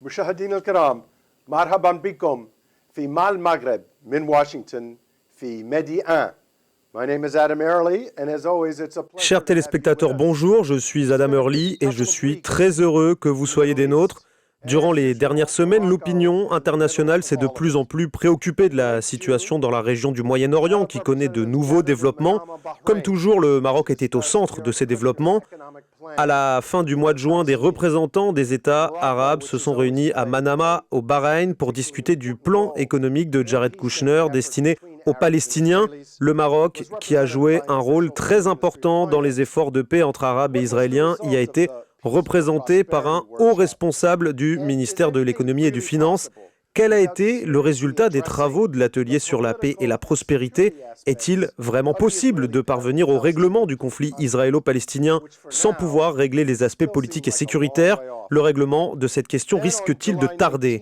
مشاهدينا الكرام مرحبا بكم في مال المغرب من واشنطن في ميدي 1. My name is Adam Early, and as always, it's a pleasure. Chers téléspectateurs, bonjour, je suis Adam Early et je suis très heureux que vous soyez des nôtres. Durant les dernières semaines, l'opinion internationale s'est de plus en plus préoccupée de la situation dans la région du Moyen-Orient qui connaît de nouveaux développements. Comme toujours, le Maroc était au centre de ces développements. À la fin du mois de juin, des représentants des États arabes se sont réunis à Manama, au Bahreïn, pour discuter du plan économique de Jared Kushner destiné aux Palestiniens. Le Maroc, qui a joué un rôle très important dans les efforts de paix entre Arabes et Israéliens, y a été représenté par un haut responsable du ministère de l'économie et du finance. Quel a été le résultat des travaux de l'atelier sur la paix et la prospérité? Est-il vraiment possible de parvenir au règlement du conflit israélo-palestinien sans pouvoir régler les aspects politiques et sécuritaires? Le règlement de cette question risque-t-il de tarder?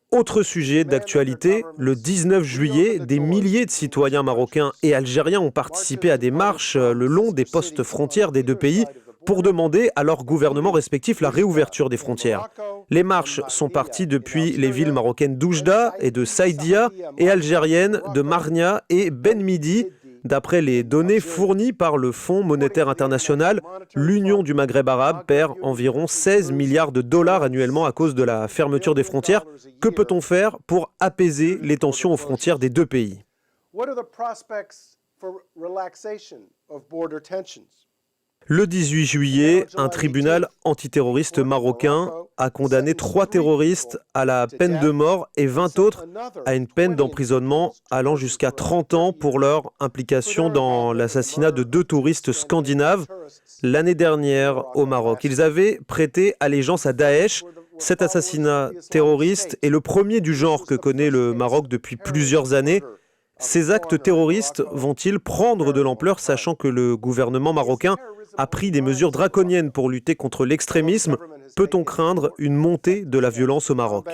Autre sujet d'actualité, le 19 juillet, des milliers de citoyens marocains et algériens ont participé à des marches le long des postes frontières des deux pays pour demander à leurs gouvernements respectifs la réouverture des frontières. Les marches sont parties depuis les villes marocaines d'Oujda et de Saïdia et algériennes de Marnia et Ben Midi. D'après les données fournies par le Fonds monétaire international, l'Union du Maghreb arabe perd environ 16 milliards de dollars annuellement à cause de la fermeture des frontières. Que peut-on faire pour apaiser les tensions aux frontières des deux pays? Le 18 juillet, un tribunal antiterroriste marocain a condamné 3 terroristes à la peine de mort et 20 autres à une peine d'emprisonnement allant jusqu'à 30 ans pour leur implication dans l'assassinat de 2 touristes scandinaves l'année dernière au Maroc. Ils avaient prêté allégeance à Daesh. Cet assassinat terroriste est le premier du genre que connaît le Maroc depuis plusieurs années. Ces actes terroristes vont-ils prendre de l'ampleur, sachant que le gouvernement marocain a pris des mesures draconiennes pour lutter contre l'extrémisme? Peut-on craindre une montée de la violence au Maroc?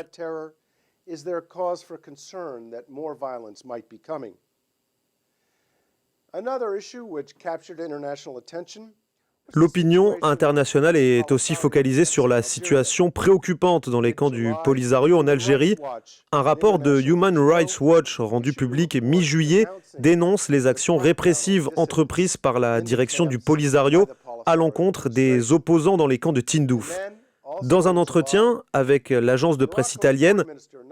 L'opinion internationale est aussi focalisée sur la situation préoccupante dans les camps du Polisario en Algérie. Un rapport de Human Rights Watch rendu public mi-juillet dénonce les actions répressives entreprises par la direction du Polisario à l'encontre des opposants dans les camps de Tindouf. Dans un entretien avec l'agence de presse italienne,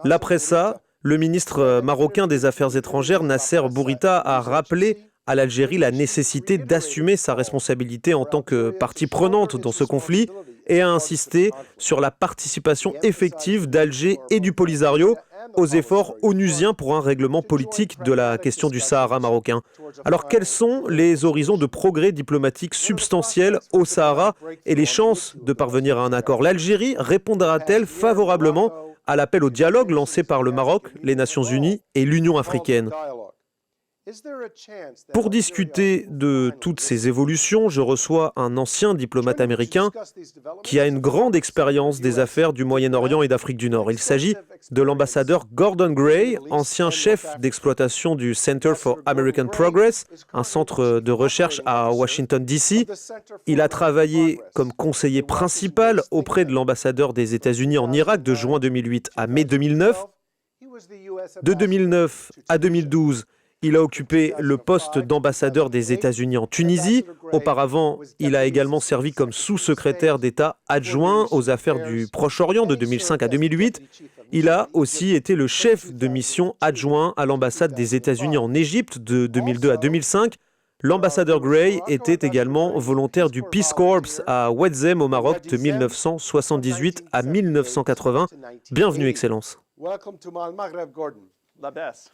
La Pressa, le ministre marocain des Affaires étrangères Nasser Bourita a rappelé à l'Algérie la nécessité d'assumer sa responsabilité en tant que partie prenante dans ce conflit et a insisté sur la participation effective d'Alger et du Polisario aux efforts onusiens pour un règlement politique de la question du Sahara marocain. Alors quels sont les horizons de progrès diplomatique substantiels au Sahara et les chances de parvenir à un accord? L'Algérie répondra-t-elle favorablement à l'appel au dialogue lancé par le Maroc, les Nations Unies et l'Union africaine? Pour discuter de toutes ces évolutions, je reçois un ancien diplomate américain qui a une grande expérience des affaires du Moyen-Orient et d'Afrique du Nord. Il s'agit de l'ambassadeur Gordon Gray, ancien chef d'exploitation du Center for American Progress, un centre de recherche à Washington, D.C. Il a travaillé comme conseiller principal auprès de l'ambassadeur des États-Unis en Irak de juin 2008 à mai 2009. De 2009 à 2012, il a occupé le poste d'ambassadeur des États-Unis en Tunisie. Auparavant, il a également servi comme sous-secrétaire d'État adjoint aux affaires du Proche-Orient de 2005 à 2008. Il a aussi été le chef de mission adjoint à l'ambassade des États-Unis en Égypte de 2002 à 2005. L'ambassadeur Gray était également volontaire du Peace Corps à Ouedzem au Maroc de 1978 à 1980. Bienvenue, Excellence. Welcome to Mal Maghreb, Gordon. La baisse.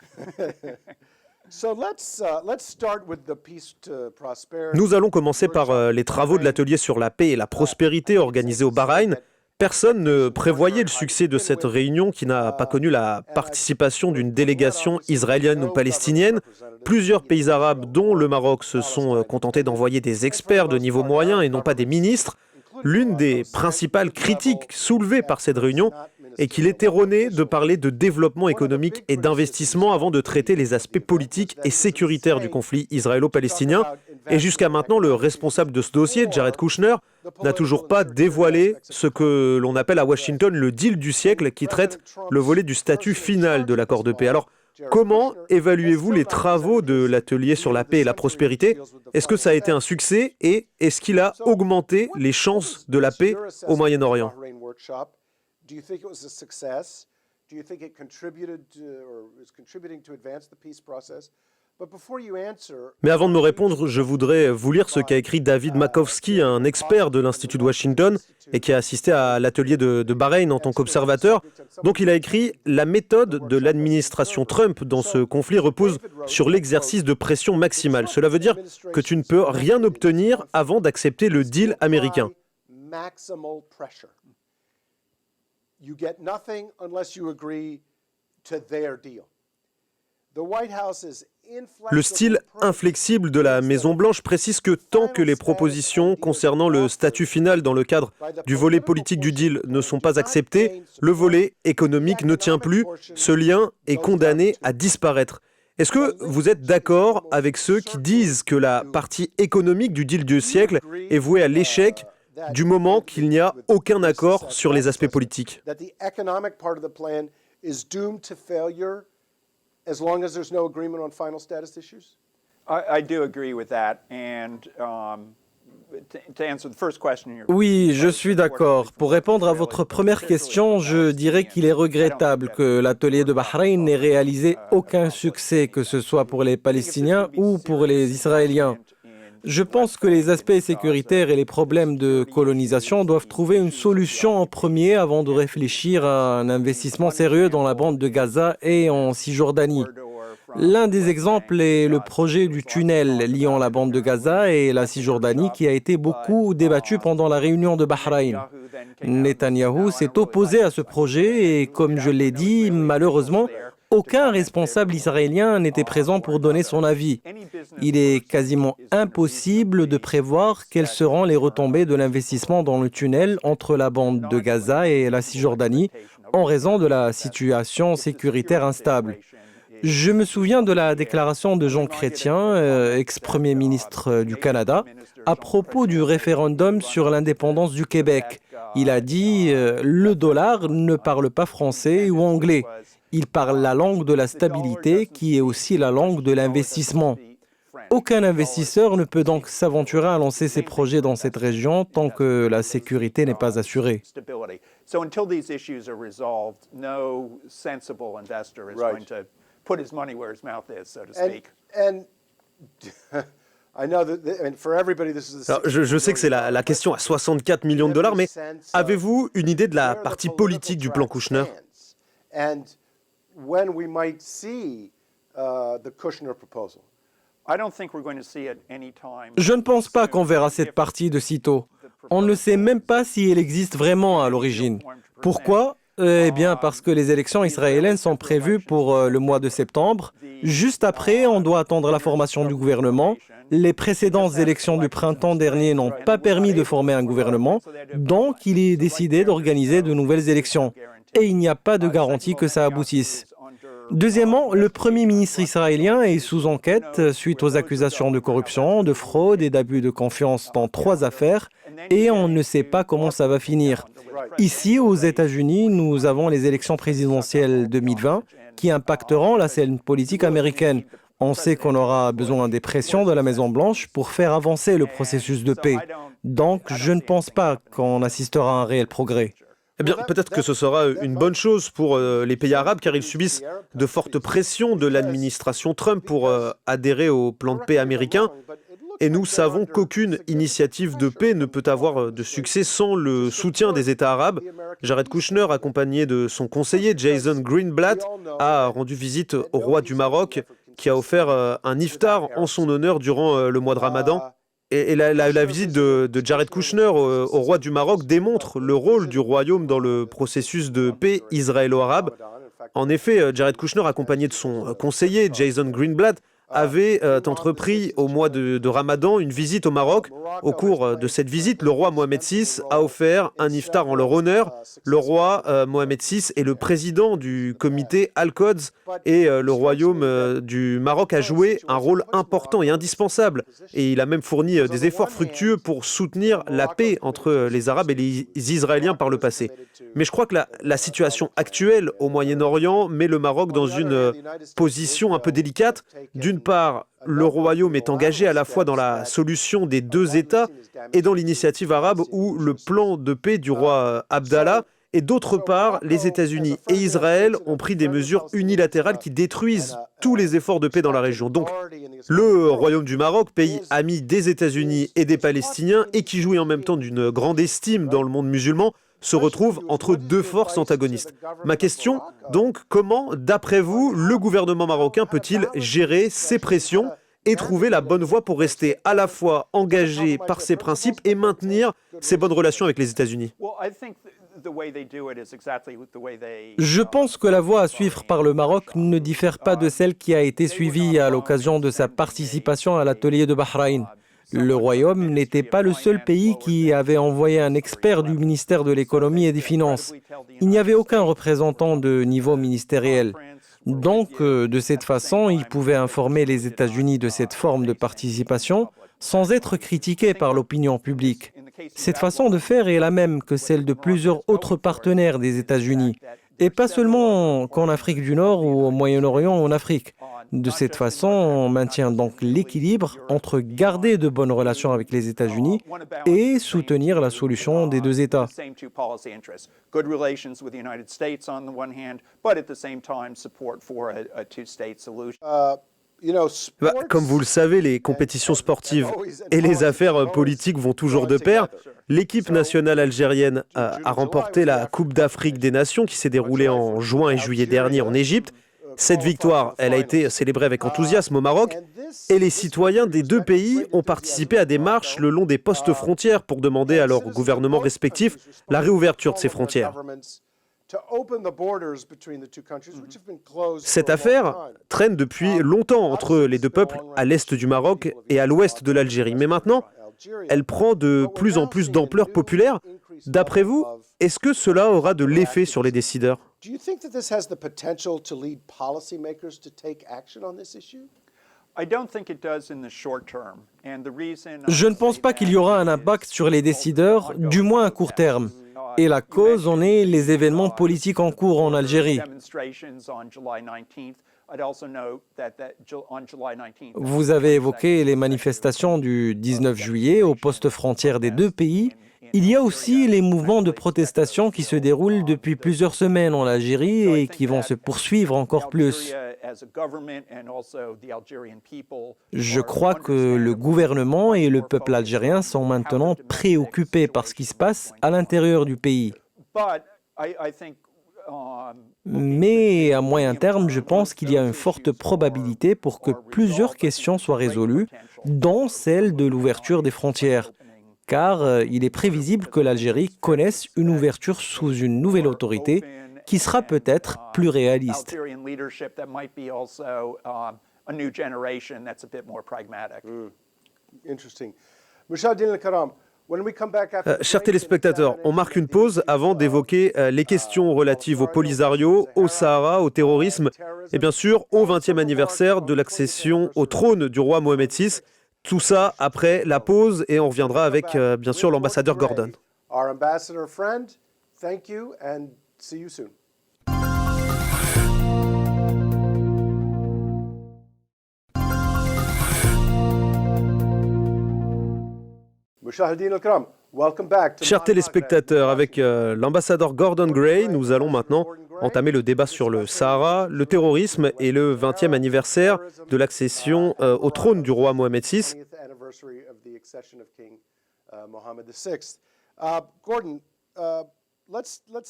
Nous allons commencer par les travaux de l'atelier sur la paix et la prospérité organisé au Bahreïn. Personne ne prévoyait le succès de cette réunion qui n'a pas connu la participation d'une délégation israélienne ou palestinienne. Plusieurs pays arabes, dont le Maroc, se sont contentés d'envoyer des experts de niveau moyen et non pas des ministres. L'une des principales critiques soulevées par cette réunion et qu'il est erroné de parler de développement économique et d'investissement avant de traiter les aspects politiques et sécuritaires du conflit israélo-palestinien. Et jusqu'à maintenant, le responsable de ce dossier, Jared Kushner, n'a toujours pas dévoilé ce que l'on appelle à Washington le deal du siècle qui traite le volet du statut final de l'accord de paix. Alors, comment évaluez-vous les travaux de l'atelier sur la paix et la prospérité? Est-ce que ça a été un succès et est-ce qu'il a augmenté les chances de la paix au Moyen-Orient? Mais avant de me répondre, je voudrais vous lire ce qu'a écrit David Makovsky, un expert de l'Institut de Washington et qui a assisté à l'atelier de Bahreïn en tant qu'observateur. Donc il a écrit « La méthode de l'administration Trump dans ce conflit repose sur l'exercice de pression maximale. Cela veut dire que tu ne peux rien obtenir avant d'accepter le deal américain. » Le style inflexible de la Maison-Blanche précise que tant que les propositions concernant le statut final dans le cadre du volet politique du deal ne sont pas acceptées, le volet économique ne tient plus, ce lien est condamné à disparaître. Est-ce que vous êtes d'accord avec ceux qui disent que la partie économique du deal du siècle est vouée à l'échec du moment qu'il n'y a aucun accord sur les aspects politiques? As long as there's no agreement on final status issues? I do agree with that. And to answer the first question, oui, je suis d'accord. Pour répondre à votre première question, je dirais qu'il est regrettable que l'atelier de Bahreïn n'ait réalisé aucun succès, que ce soit pour les Palestiniens ou pour les Israéliens. Je pense que les aspects sécuritaires et les problèmes de colonisation doivent trouver une solution en premier avant de réfléchir à un investissement sérieux dans la bande de Gaza et en Cisjordanie. L'un des exemples est le projet du tunnel liant la bande de Gaza et la Cisjordanie qui a été beaucoup débattu pendant la réunion de Bahreïn. Netanyahou s'est opposé à ce projet et, comme je l'ai dit, malheureusement, aucun responsable israélien n'était présent pour donner son avis. Il est quasiment impossible de prévoir quelles seront les retombées de l'investissement dans le tunnel entre la bande de Gaza et la Cisjordanie en raison de la situation sécuritaire instable. Je me souviens de la déclaration de Jean Chrétien, ex-premier ministre du Canada, à propos du référendum sur l'indépendance du Québec. Il a dit « Le dollar ne parle pas français ou anglais. Il parle la langue de la stabilité qui est aussi la langue de l'investissement. » Aucun investisseur ne peut donc s'aventurer à lancer ses projets dans cette région tant que la sécurité n'est pas assurée. Alors, je sais que c'est la question à 64 millions de dollars, mais avez-vous une idée de la partie politique du plan Kushner? Je ne pense pas qu'on verra cette partie de sitôt. On ne sait même pas si elle existe vraiment à l'origine. Pourquoi? Eh bien, parce que les élections israéliennes sont prévues pour le mois de septembre. Juste après, on doit attendre la formation du gouvernement. Les précédentes élections du printemps dernier n'ont pas permis de former un gouvernement, donc il est décidé d'organiser de nouvelles élections. Et il n'y a pas de garantie que ça aboutisse. Deuxièmement, le Premier ministre israélien est sous enquête suite aux accusations de corruption, de fraude et d'abus de confiance dans 3 affaires, et on ne sait pas comment ça va finir. Ici, aux États-Unis, nous avons les élections présidentielles 2020 qui impacteront la scène politique américaine. On sait qu'on aura besoin des pressions de la Maison-Blanche pour faire avancer le processus de paix. Donc, je ne pense pas qu'on assistera à un réel progrès. Eh bien, peut-être que ce sera une bonne chose pour les pays arabes, car ils subissent de fortes pressions de l'administration Trump pour adhérer au plan de paix américain. Et nous savons qu'aucune initiative de paix ne peut avoir de succès sans le soutien des États arabes. Jared Kushner, accompagné de son conseiller Jason Greenblatt, a rendu visite au roi du Maroc, qui a offert un iftar en son honneur durant le mois de Ramadan. Et la visite de Jared Kushner au roi du Maroc démontre le rôle du royaume dans le processus de paix israélo-arabe. En effet, Jared Kushner, accompagné de son conseiller Jason Greenblatt, avait entrepris au mois de Ramadan une visite au Maroc. Au cours de cette visite, le roi Mohamed VI a offert un iftar en leur honneur. Le roi Mohamed VI est le président du comité Al-Quds et le royaume du Maroc a joué un rôle important et indispensable. Et il a même fourni des efforts fructueux pour soutenir la paix entre les Arabes et les Israéliens par le passé. Mais je crois que la situation actuelle au Moyen-Orient met le Maroc dans une position un peu délicate. D'une part, le royaume est engagé à la fois dans la solution des deux États et dans l'initiative arabe ou le plan de paix du roi Abdallah. Et d'autre part, les États-Unis et Israël ont pris des mesures unilatérales qui détruisent tous les efforts de paix dans la région. Donc, le Royaume du Maroc, pays ami des États-Unis et des Palestiniens et qui jouit en même temps d'une grande estime dans le monde musulman, se retrouve entre deux forces antagonistes. Ma question, donc, comment, d'après vous, le gouvernement marocain peut-il gérer ces pressions et trouver la bonne voie pour rester à la fois engagé par ses principes et maintenir ses bonnes relations avec les États-Unis? Je pense que la voie à suivre par le Maroc ne diffère pas de celle qui a été suivie à l'occasion de sa participation à l'atelier de Bahreïn. Le Royaume n'était pas le seul pays qui avait envoyé un expert du ministère de l'économie et des finances. Il n'y avait aucun représentant de niveau ministériel. Donc, de cette façon, il pouvait informer les États-Unis de cette forme de participation sans être critiqué par l'opinion publique. Cette façon de faire est la même que celle de plusieurs autres partenaires des États-Unis, et pas seulement qu'en Afrique du Nord ou au Moyen-Orient ou en Afrique. De cette façon, on maintient donc l'équilibre entre garder de bonnes relations avec les États-Unis et soutenir la solution des deux États. Comme vous le savez, les compétitions sportives et les affaires politiques vont toujours de pair. L'équipe nationale algérienne a remporté la Coupe d'Afrique des Nations qui s'est déroulée en juin et juillet dernier en Égypte. Cette victoire, elle a été célébrée avec enthousiasme au Maroc et les citoyens des deux pays ont participé à des marches le long des postes frontières pour demander à leurs gouvernements respectifs la réouverture de ces frontières. Cette affaire traîne depuis longtemps entre les deux peuples à l'est du Maroc et à l'ouest de l'Algérie. Mais maintenant, elle prend de plus en plus d'ampleur populaire. D'après vous, est-ce que cela aura de l'effet sur les décideurs? Je ne pense pas qu'il y aura un impact sur les décideurs, du moins à court terme. Et la cause en est les événements politiques en cours en Algérie. Vous avez évoqué les manifestations du 19 juillet aux postes frontières des deux pays. Il y a aussi les mouvements de protestation qui se déroulent depuis plusieurs semaines en Algérie et qui vont se poursuivre encore plus. Je crois que le gouvernement et le peuple algérien sont maintenant préoccupés par ce qui se passe à l'intérieur du pays. Mais à moyen terme, je pense qu'il y a une forte probabilité pour que plusieurs questions soient résolues, dont celle de l'ouverture des frontières. Car il est prévisible que l'Algérie connaisse une ouverture sous une nouvelle autorité qui sera peut-être plus réaliste. Chers téléspectateurs, on marque une pause avant d'évoquer les questions relatives au Polisario, au Sahara, au terrorisme et bien sûr au 20e anniversaire de l'accession au trône du roi Mohamed VI. Tout ça après la pause et on reviendra avec bien sûr l'ambassadeur Gordon. Chers téléspectateurs, avec l'ambassadeur Gordon Gray, nous allons maintenant entamer le débat sur le Sahara, le terrorisme et le 20e anniversaire de l'accession au trône du roi Mohamed VI.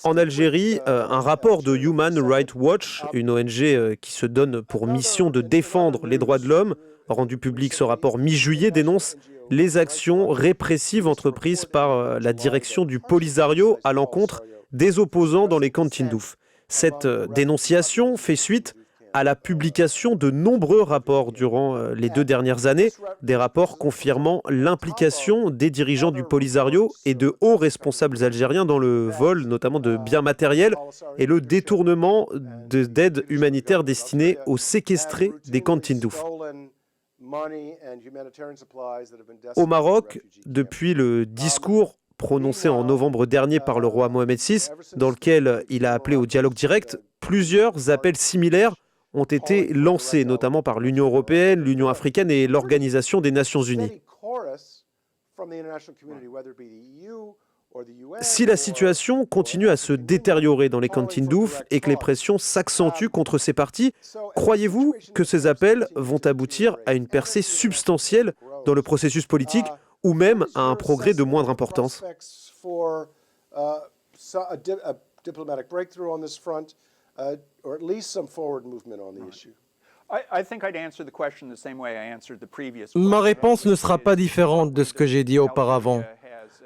En Algérie, un rapport de Human Rights Watch, une ONG qui se donne pour mission de défendre les droits de l'homme, rendu public ce rapport mi-juillet, dénonce les actions répressives entreprises par la direction du Polisario à l'encontre des opposants dans les camps de Tindouf. Cette dénonciation fait suite à la publication de nombreux rapports durant les 2 dernières années, des rapports confirmant l'implication des dirigeants du Polisario et de hauts responsables algériens dans le vol, notamment de biens matériels, et le détournement d'aide humanitaire destinée aux séquestrés des camps de Tindouf. Au Maroc, depuis le discours prononcé en novembre dernier par le roi Mohamed VI, dans lequel il a appelé au dialogue direct, plusieurs appels similaires ont été lancés, notamment par l'Union européenne, l'Union africaine et l'Organisation des Nations unies. Si la situation continue à se détériorer dans les camps de Tindouf et que les pressions s'accentuent contre ces partis, croyez-vous que ces appels vont aboutir à une percée substantielle dans le processus politique ou même à un progrès de moindre importance? Ma réponse ne sera pas différente de ce que j'ai dit auparavant.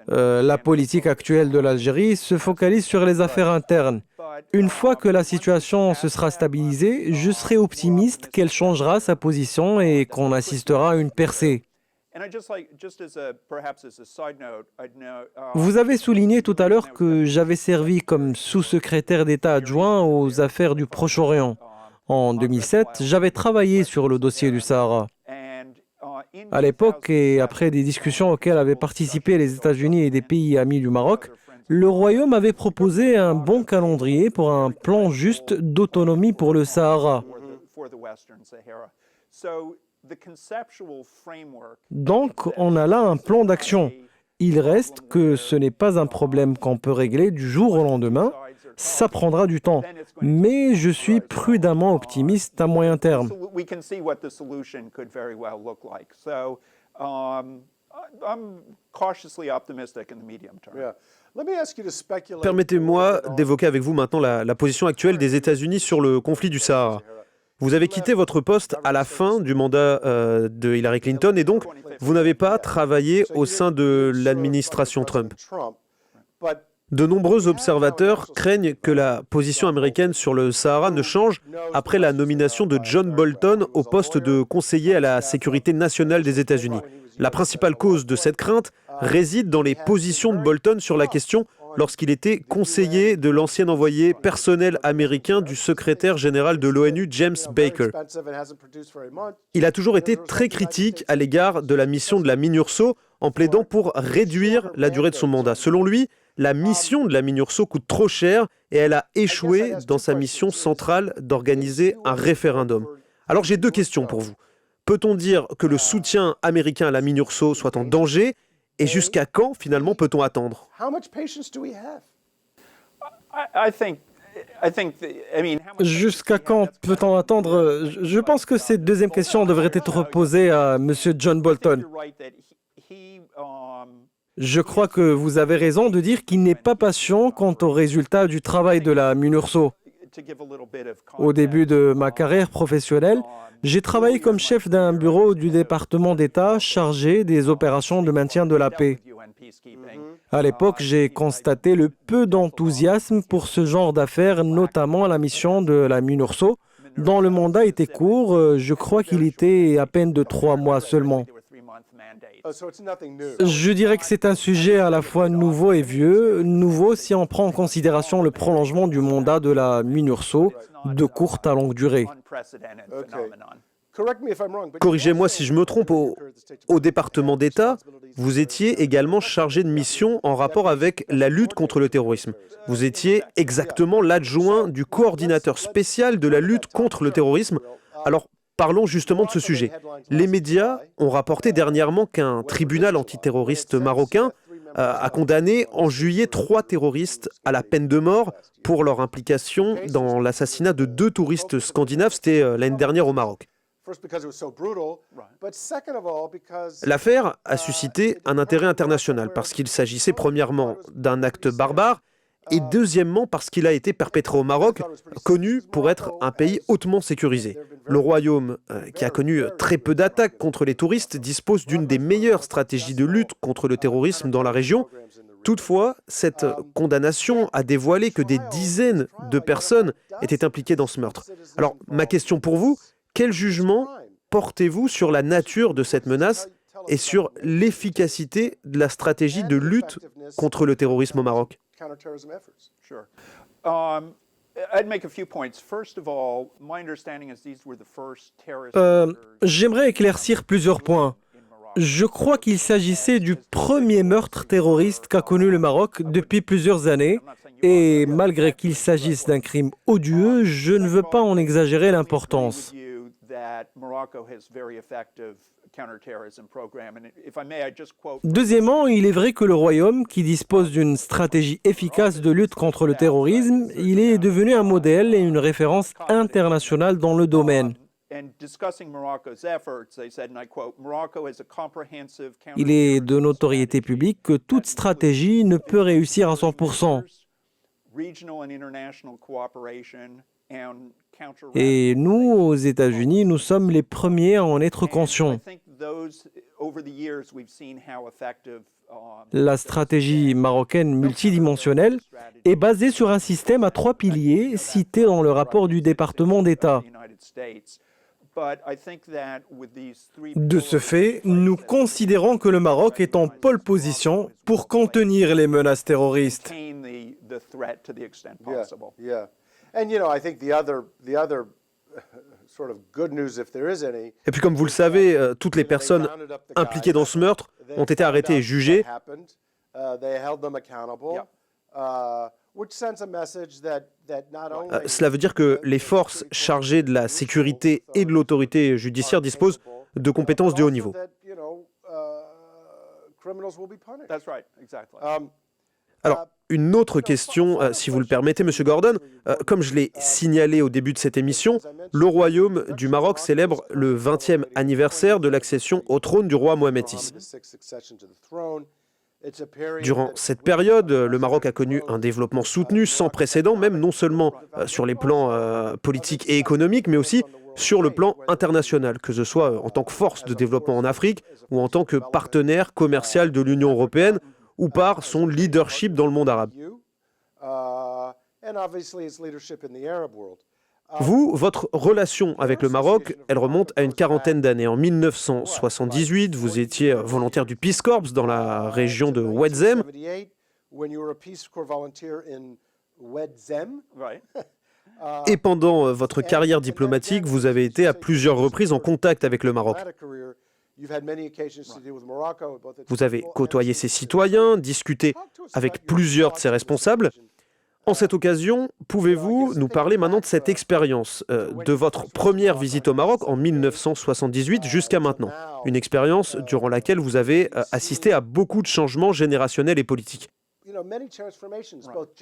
La politique actuelle de l'Algérie se focalise sur les affaires internes. Une fois que la situation se sera stabilisée, je serai optimiste qu'elle changera sa position et qu'on assistera à une percée. Vous avez souligné tout à l'heure que j'avais servi comme sous-secrétaire d'État adjoint aux affaires du Proche-Orient. En 2007, j'avais travaillé sur le dossier du Sahara. À l'époque, et après des discussions auxquelles avaient participé les États-Unis et des pays amis du Maroc, le Royaume avait proposé un bon calendrier pour un plan juste d'autonomie pour le Sahara. Donc, on a là un plan d'action. Il reste que ce n'est pas un problème qu'on peut régler du jour au lendemain. Ça prendra du temps. Mais je suis prudemment optimiste à moyen terme. Permettez-moi d'évoquer avec vous maintenant la position actuelle des États-Unis sur le conflit du Sahara. Vous avez quitté votre poste à la fin du mandat de Hillary Clinton et donc vous n'avez pas travaillé au sein de l'administration Trump. De nombreux observateurs craignent que la position américaine sur le Sahara ne change après la nomination de John Bolton au poste de conseiller à la sécurité nationale des États-Unis. La principale cause de cette crainte réside dans les positions de Bolton sur la question lorsqu'il était conseiller de l'ancien envoyé personnel américain du secrétaire général de l'ONU, James Baker. Il a toujours été très critique à l'égard de la mission de la MINURSO en plaidant pour réduire la durée de son mandat. Selon lui, la mission de la MINURSO coûte trop cher et elle a échoué dans sa mission centrale d'organiser un référendum. Alors j'ai 2 questions pour vous. Peut-on dire que le soutien américain à la MINURSO soit en danger? Et jusqu'à quand, finalement, peut-on attendre? Jusqu'à quand peut-on attendre? Je pense que cette deuxième question devrait être posée à M. John Bolton. Je crois que vous avez raison de dire qu'il n'est pas patient quant aux résultats du travail de la MINURSO. Au début de ma carrière professionnelle, j'ai travaillé comme chef d'un bureau du département d'État chargé des opérations de maintien de la paix. À l'époque, j'ai constaté le peu d'enthousiasme pour ce genre d'affaires, notamment la mission de la MINURSO, dont le mandat était court, je crois qu'il était à peine de 3 mois seulement. Je dirais que c'est un sujet à la fois nouveau et vieux. Nouveau si on prend en considération le prolongement du mandat de la MINURSO de courte à longue durée. Corrigez-moi si je me trompe, au département d'État, vous étiez également chargé de mission en rapport avec la lutte contre le terrorisme. Vous étiez exactement l'adjoint du coordinateur spécial de la lutte contre le terrorisme. Alors, parlons justement de ce sujet. Les médias ont rapporté dernièrement qu'un tribunal antiterroriste marocain a condamné en juillet 3 terroristes à la peine de mort pour leur implication dans l'assassinat de 2 touristes scandinaves. C'était l'année dernière au Maroc. L'affaire a suscité un intérêt international parce qu'il s'agissait premièrement d'un acte barbare et deuxièmement parce qu'il a été perpétré au Maroc, connu pour être un pays hautement sécurisé. Le Royaume, qui a connu très peu d'attaques contre les touristes, dispose d'une des meilleures stratégies de lutte contre le terrorisme dans la région. Toutefois, cette condamnation a dévoilé que des dizaines de personnes étaient impliquées dans ce meurtre. Alors, ma question pour vous, quel jugement portez-vous sur la nature de cette menace et sur l'efficacité de la stratégie de lutte contre le terrorisme au Maroc? Sure. I'd make a few points. First of all, my understanding is these were the first terrorist J'aimerais éclaircir plusieurs points. Je crois qu'il s'agissait du premier meurtre terroriste qu'a connu le Maroc depuis plusieurs années. Et malgré qu'il s'agisse d'un crime odieux, je ne veux pas en exagérer l'importance. Deuxièmement, il est vrai que le Royaume, qui dispose d'une stratégie efficace de lutte contre le terrorisme, il est devenu un modèle et une référence internationale dans le domaine. Il est de notoriété publique que toute stratégie ne peut réussir à 100%. Et nous, aux États-Unis, nous sommes les premiers à en être conscients. La stratégie marocaine multidimensionnelle est basée sur un système à 3 piliers cités dans le rapport du département d'État. De ce fait, nous considérons que le Maroc est en pole position pour contenir les menaces terroristes. And I think the other sort of good news, if there is any. Et puis comme vous le savez, toutes les personnes impliquées dans ce meurtre ont été arrêtées et jugées. Cela veut dire que les forces chargées de la sécurité et de l'autorité judiciaire disposent de compétences de haut niveau. Alors, une autre question, si vous le permettez, M. Gordon. Comme je l'ai signalé au début de cette émission, le Royaume du Maroc célèbre le 20e anniversaire de l'accession au trône du roi Mohamed VI. Durant cette période, le Maroc a connu un développement soutenu, sans précédent, même non seulement sur les plans politiques et économiques, mais aussi sur le plan international, que ce soit en tant que force de développement en Afrique ou en tant que partenaire commercial de l'Union européenne, ou par son leadership dans le monde arabe. Vous, votre relation avec le Maroc, elle remonte à une quarantaine d'années. En 1978, vous étiez volontaire du Peace Corps dans la région de Ouedzem. Et pendant votre carrière diplomatique, vous avez été à plusieurs reprises en contact avec le Maroc. Vous avez côtoyé ses citoyens, discuté avec plusieurs de ses responsables. En cette occasion, pouvez-vous nous parler maintenant de cette expérience, de votre première visite au Maroc en 1978 jusqu'à maintenant? Une expérience durant laquelle vous avez assisté à beaucoup de changements générationnels et politiques.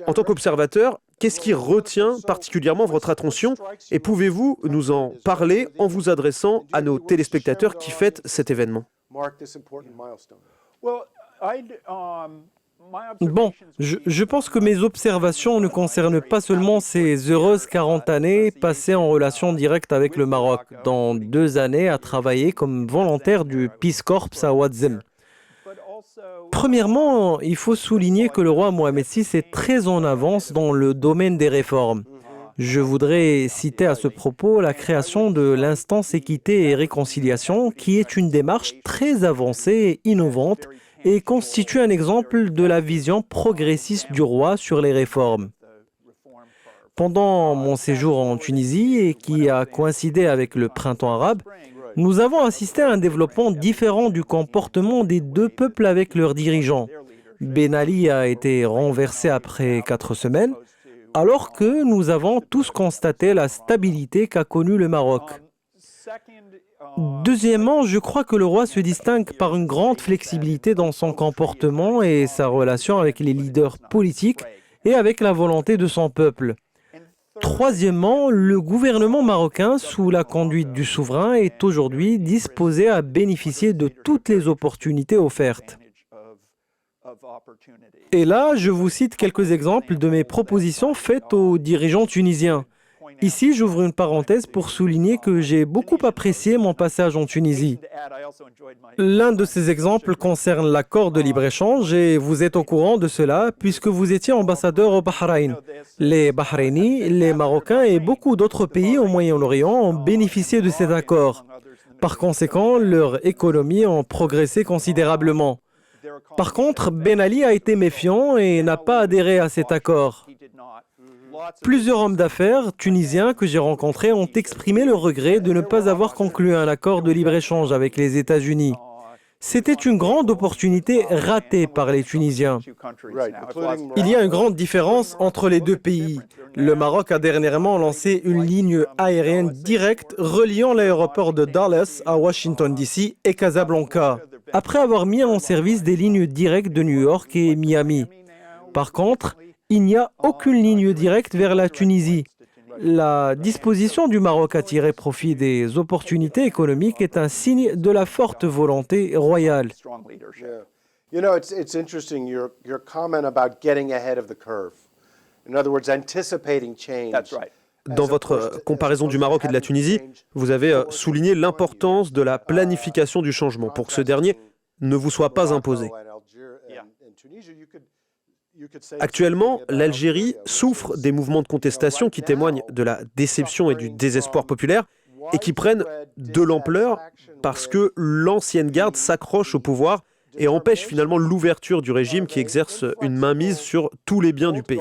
En tant qu'observateur, qu'est-ce qui retient particulièrement votre attention et pouvez-vous nous en parler en vous adressant à nos téléspectateurs qui fêtent cet événement? Bon, je pense que mes observations ne concernent pas seulement ces heureuses 40 années passées en relation directe avec le Maroc, dans 2 années à travailler comme volontaire du Peace Corps à Ouadzem. Premièrement, il faut souligner que le roi Mohamed VI est très en avance dans le domaine des réformes. Je voudrais citer à ce propos la création de l'instance équité et réconciliation, qui est une démarche très avancée et innovante et constitue un exemple de la vision progressiste du roi sur les réformes. Pendant mon séjour en Tunisie, et qui a coïncidé avec le printemps arabe, nous avons assisté à un développement différent du comportement des 2 peuples avec leurs dirigeants. Ben Ali a été renversé après 4 semaines, alors que nous avons tous constaté la stabilité qu'a connue le Maroc. Deuxièmement, je crois que le roi se distingue par une grande flexibilité dans son comportement et sa relation avec les leaders politiques et avec la volonté de son peuple. Troisièmement, le gouvernement marocain, sous la conduite du souverain, est aujourd'hui disposé à bénéficier de toutes les opportunités offertes. Et là, je vous cite quelques exemples de mes propositions faites aux dirigeants tunisiens. Ici, j'ouvre une parenthèse pour souligner que j'ai beaucoup apprécié mon passage en Tunisie. L'un de ces exemples concerne l'accord de libre-échange et vous êtes au courant de cela puisque vous étiez ambassadeur au Bahreïn. Les Bahrainis, les Marocains et beaucoup d'autres pays au Moyen-Orient ont bénéficié de cet accord. Par conséquent, leurs économies ont progressé considérablement. Par contre, Ben Ali a été méfiant et n'a pas adhéré à cet accord. Plusieurs hommes d'affaires tunisiens que j'ai rencontrés ont exprimé le regret de ne pas avoir conclu un accord de libre-échange avec les États-Unis. C'était une grande opportunité ratée par les Tunisiens. Il y a une grande différence entre les deux pays. Le Maroc a dernièrement lancé une ligne aérienne directe reliant l'aéroport de Dallas à Washington DC et Casablanca, après avoir mis en service des lignes directes de New York et Miami. Par contre, il n'y a aucune ligne directe vers la Tunisie. La disposition du Maroc à tirer profit des opportunités économiques est un signe de la forte volonté royale. Yeah. You know, it's interesting your comment about getting ahead of the curve. In other words, anticipating change. That's right. Dans votre comparaison du Maroc et de la Tunisie, vous avez souligné l'importance de la planification du changement pour que ce dernier ne vous soit pas imposé. Actuellement, l'Algérie souffre des mouvements de contestation qui témoignent de la déception et du désespoir populaire et qui prennent de l'ampleur parce que l'ancienne garde s'accroche au pouvoir et empêche finalement l'ouverture du régime qui exerce une mainmise sur tous les biens du pays.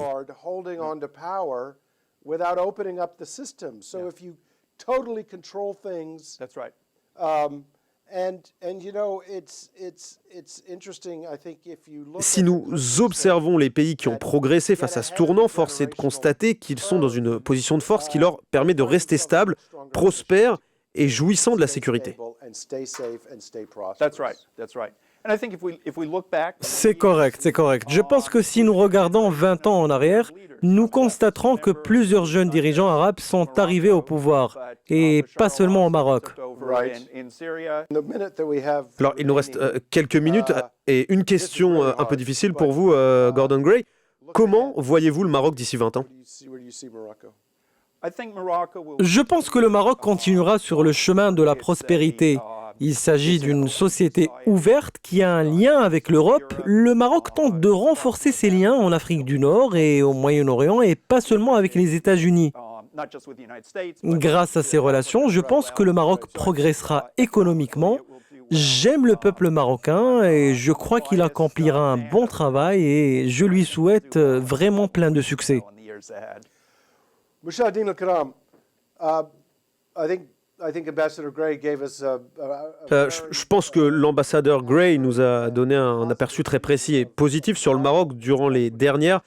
That's right. Si nous observons les pays qui ont progressé face à ce tournant, force est de constater qu'ils sont dans une position de force qui leur permet de rester stables, prospères et jouissant de la sécurité. That's right. That's right. And I think if we look back, C'est correct, c'est correct. Je pense que si nous regardons 20 ans en arrière, nous constaterons que plusieurs jeunes dirigeants arabes sont arrivés au pouvoir, et pas seulement au Maroc. Alors, il nous reste quelques minutes et une question un peu difficile pour vous, Gordon Gray. Comment voyez-vous le Maroc d'ici 20 ans ? Je pense que le Maroc continuera sur le chemin de la prospérité. Il s'agit d'une société ouverte qui a un lien avec l'Europe. Le Maroc tente de renforcer ses liens en Afrique du Nord et au Moyen-Orient et pas seulement avec les États-Unis. Grâce à ces relations, je pense que le Maroc progressera économiquement. J'aime le peuple marocain et je crois qu'il accomplira un bon travail et je lui souhaite vraiment plein de succès. Mushahideen al-Kiram, I think Ambassador Gray gave us Je pense que l'ambassadeur Gray nous a donné un aperçu très précis et positif sur le Maroc durant les dernières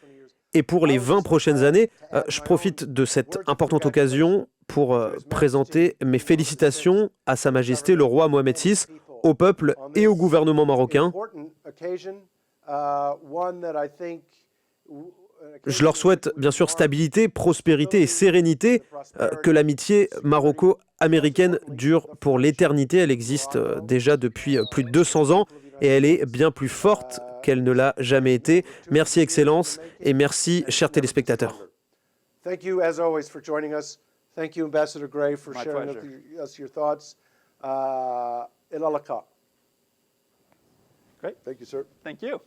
et pour les 20 prochaines années. Je profite de cette importante occasion pour présenter mes félicitations à Sa Majesté le roi Mohamed VI, au peuple et au gouvernement marocain. Je leur souhaite bien sûr stabilité, prospérité et sérénité, que l'amitié maroco-américaine dure pour l'éternité. Elle existe déjà depuis plus de 200 ans et elle est bien plus forte qu'elle ne l'a jamais été. Merci Excellence et merci chers téléspectateurs. Thank you as always for joining us. Thank you Ambassador Gray for sharing with us your thoughts. Ila liqa. Great. Thank you, sir. Thank you.